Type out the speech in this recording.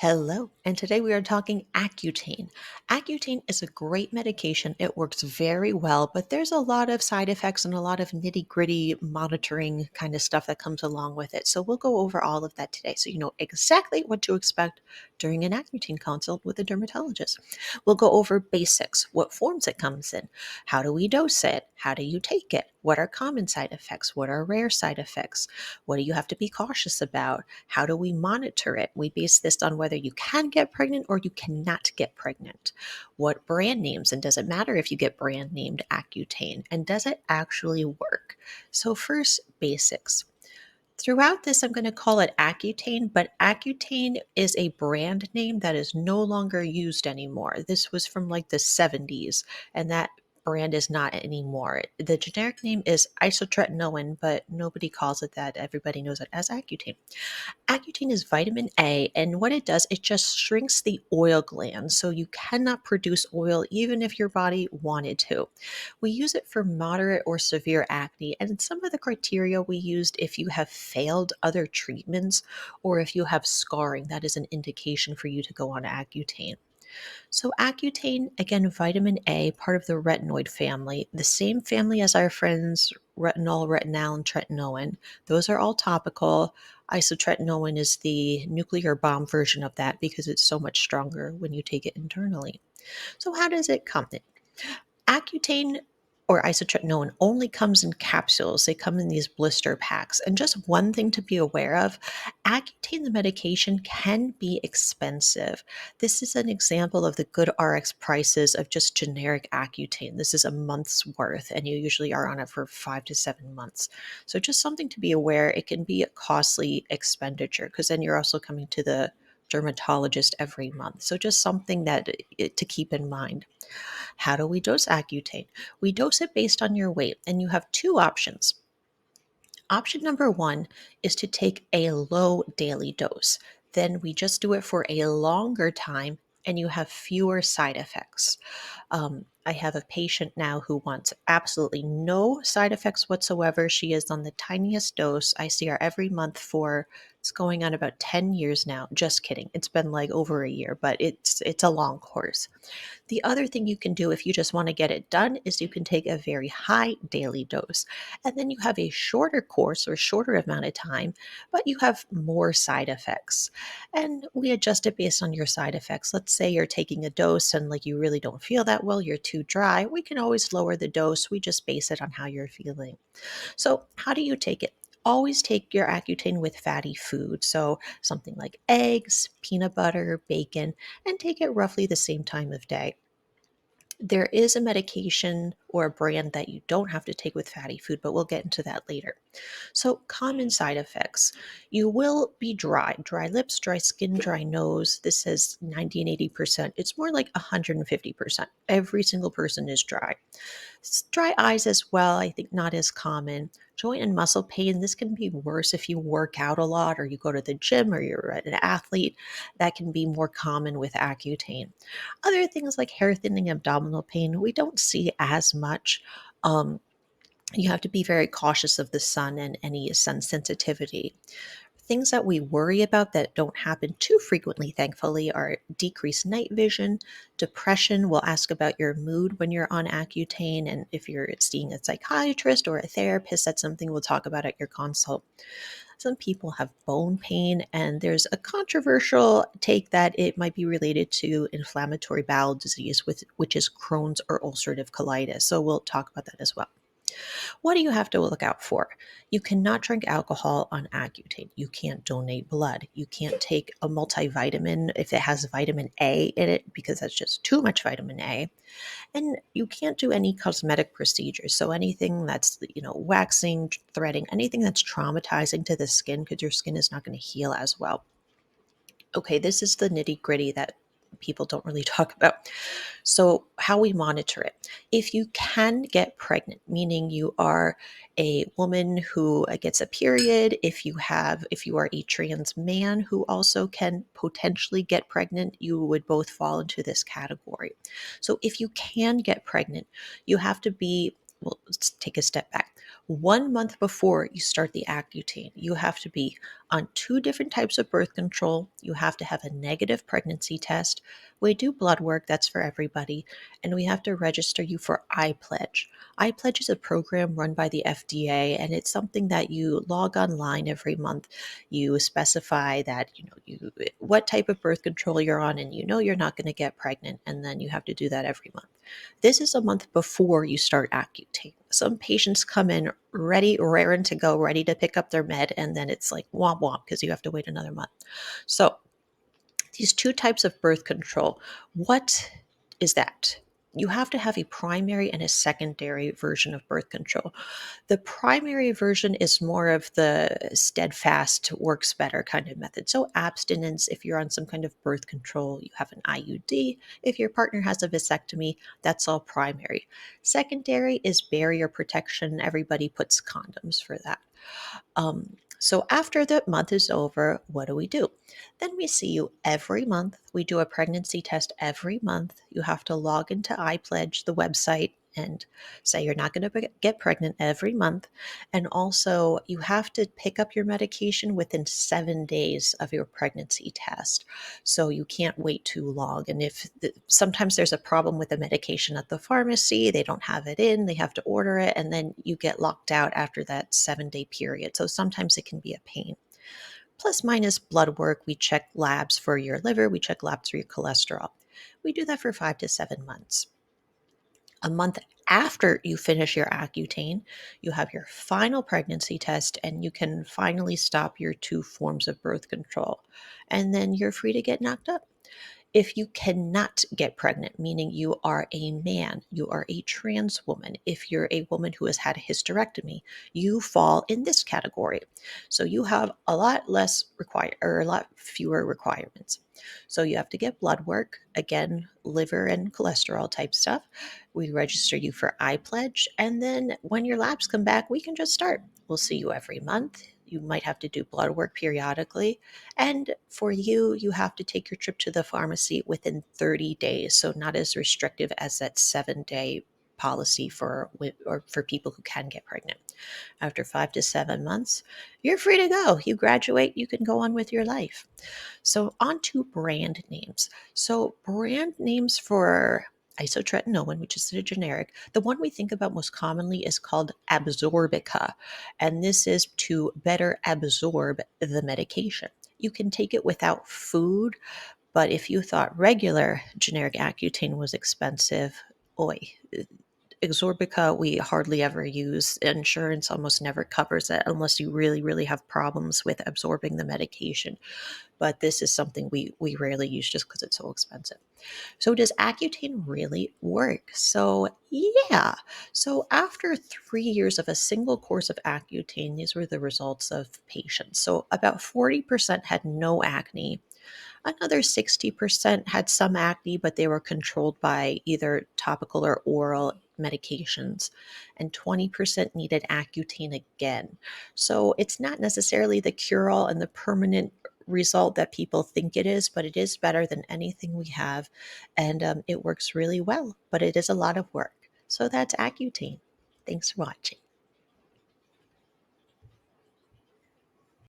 Hello, and today we are talking Accutane. Accutane is a great medication. It works very well, but there's a lot of side effects and a lot of nitty gritty monitoring kind of stuff that comes along with it. So we'll go over all of that today so you know exactly what to expect during an Accutane consult with a dermatologist. We'll go over basics, what forms it comes in, how do we dose it, how do you take it, what are common side effects, what are rare side effects, what do you have to be cautious about, how do we monitor it? We base this on whether you can get pregnant or you cannot get pregnant. What brand names, and does it matter if you get brand named Accutane? And does it actually work? So, first, basics. Throughout this, I'm going to call it Accutane, but Accutane is a brand name that is no longer used anymore. This was from like the 70s, and that brand is not anymore. The generic name is isotretinoin, but nobody calls it that. Everybody knows it as Accutane. Accutane is vitamin A, and what it does, it just shrinks the oil glands, so you cannot produce oil even if your body wanted to. We use it for moderate or severe acne, and some of the criteria we used if you have failed other treatments or if you have scarring, that is an indication for you to go on Accutane. So, Accutane, again, vitamin A, part of the retinoid family, the same family as our friends retinol, retinal, and tretinoin. Those are all topical. Isotretinoin is the nuclear bomb version of that because it's so much stronger when you take it internally. So, how does it come in? Accutane or isotretinoin only comes in capsules. They come in these blister packs. And just one thing to be aware of, Accutane, the medication, can be expensive. This is an example of the good RX prices of just generic Accutane. This is a month's worth, and you usually are on it for 5 to 7 months. So just something to be aware. It can be a costly expenditure because then you're also coming to the dermatologist every month. So just something that to keep in mind. How do we dose Accutane? We dose it based on your weight, and you have two options. Option number one is to take a low daily dose. Then we just do it for a longer time, and you have fewer side effects. I have a patient now who wants absolutely no side effects whatsoever. She is on the tiniest dose. I see her every month for it's going on about 10 years now. Just kidding. It's been like over a year, but it's a long course. The other thing you can do if you just want to get it done is you can take a very high daily dose, and then you have a shorter course or shorter amount of time, but you have more side effects. And we adjust it based on your side effects. Let's say you're taking a dose and like you really don't feel that well, you're too dry. We can always lower the dose. We just base it on how you're feeling. So, how do you take it? Always take your Accutane with fatty food. So, something like eggs, peanut butter, bacon, and take it roughly the same time of day. There is a medication or a brand that you don't have to take with fatty food, but we'll get into that later. So, common side effects. You will be dry lips, dry skin, dry nose. This says 90 and 80%. It's more like 150%. Every single person is dry. Dry eyes as well, I think not as common. Joint and muscle pain, this can be worse if you work out a lot or you go to the gym or you're an athlete. That can be more common with Accutane. Other things like hair thinning, abdominal pain, we don't see as much. Um, you have to be very cautious of the sun and any sun sensitivity. Things that we worry about that don't happen too frequently, thankfully, are decreased night vision, depression. We'll ask about your mood when you're on Accutane, and if you're seeing a psychiatrist or a therapist, that's something we'll talk about at your consult. Some people have bone pain, and there's a controversial take that it might be related to inflammatory bowel disease, which is Crohn's or ulcerative colitis. So we'll talk about that as well. What do you have to look out for? You cannot drink alcohol on Accutane. You can't donate blood. You can't take a multivitamin if it has vitamin A in it because that's just too much vitamin A. And you can't do any cosmetic procedures. So anything that's, waxing, threading, anything that's traumatizing to the skin because your skin is not going to heal as well. Okay, this is the nitty gritty that people don't really talk about. So, how we monitor it. If you can get pregnant, meaning you are a woman who gets a period, if you are a trans man who also can potentially get pregnant, you would both fall into this category. So, if you can get pregnant, you have to be well, let's take a step back. 1 month before you start the Accutane, you have to be on two different types of birth control. You have to have a negative pregnancy test. We do blood work, that's for everybody. And we have to register you for iPledge. iPledge is a program run by the FDA, and it's something that you log online every month. You specify that, what type of birth control you're on, and you're not going to get pregnant. And then you have to do that every month. This is a month before you start Accutane. Some patients come in ready, raring to go, ready to pick up their med, and then it's like womp womp because you have to wait another month. So, these two types of birth control, what is that? You have to have a primary and a secondary version of birth control. The primary version is more of the steadfast, works better kind of method. So, abstinence, if you're on some kind of birth control, you have an IUD. If your partner has a vasectomy, that's all primary. Secondary is barrier protection. Everybody puts condoms for that. So after the month is over, what do we do? Then we see you every month. We do a pregnancy test every month. You have to log into iPledge, the website, and say you're not going to get pregnant every month. And also, you have to pick up your medication within 7 days of your pregnancy test. So you can't wait too long. And sometimes there's a problem with the medication at the pharmacy, they don't have it in, they have to order it, and then you get locked out after that 7 day period. So sometimes it can be a pain. Plus, minus blood work, we check labs for your liver, we check labs for your cholesterol. We do that for 5 to 7 months. A month after you finish your Accutane, you have your final pregnancy test and you can finally stop your two forms of birth control. And then you're free to get knocked up. If you cannot get pregnant, meaning you are a man, you are a trans woman, if you're a woman who has had a hysterectomy, you fall in this category. So you have a lot less or a lot fewer requirements. So you have to get blood work, again, liver and cholesterol type stuff. We register you for iPledge, and then when your labs come back, we can just start. We'll see you every month. You might have to do blood work periodically. And for you, you have to take your trip to the pharmacy within 30 days. So not as restrictive as that 7 day policy for people who can get pregnant. After 5 to 7 months, you're free to go. You graduate, you can go on with your life. So on to brand names. So brand names for isotretinoin, which is the generic, the one we think about most commonly is called Absorbica, and this is to better absorb the medication. You can take it without food, but if you thought regular generic Accutane was expensive, oi, Exorbica we hardly ever use. Insurance almost never covers it unless you really, really have problems with absorbing the medication. But this is something we rarely use just because it's so expensive. So does Accutane really work? So yeah. So after 3 years of a single course of Accutane, these were the results of patients. So about 40% had no acne. Another 60% had some acne, but they were controlled by either topical or oral medications. And 20% needed Accutane again. So it's not necessarily the cure all and the permanent result that people think it is, but it is better than anything we have. And it works really well, but it is a lot of work. So that's Accutane. Thanks for watching.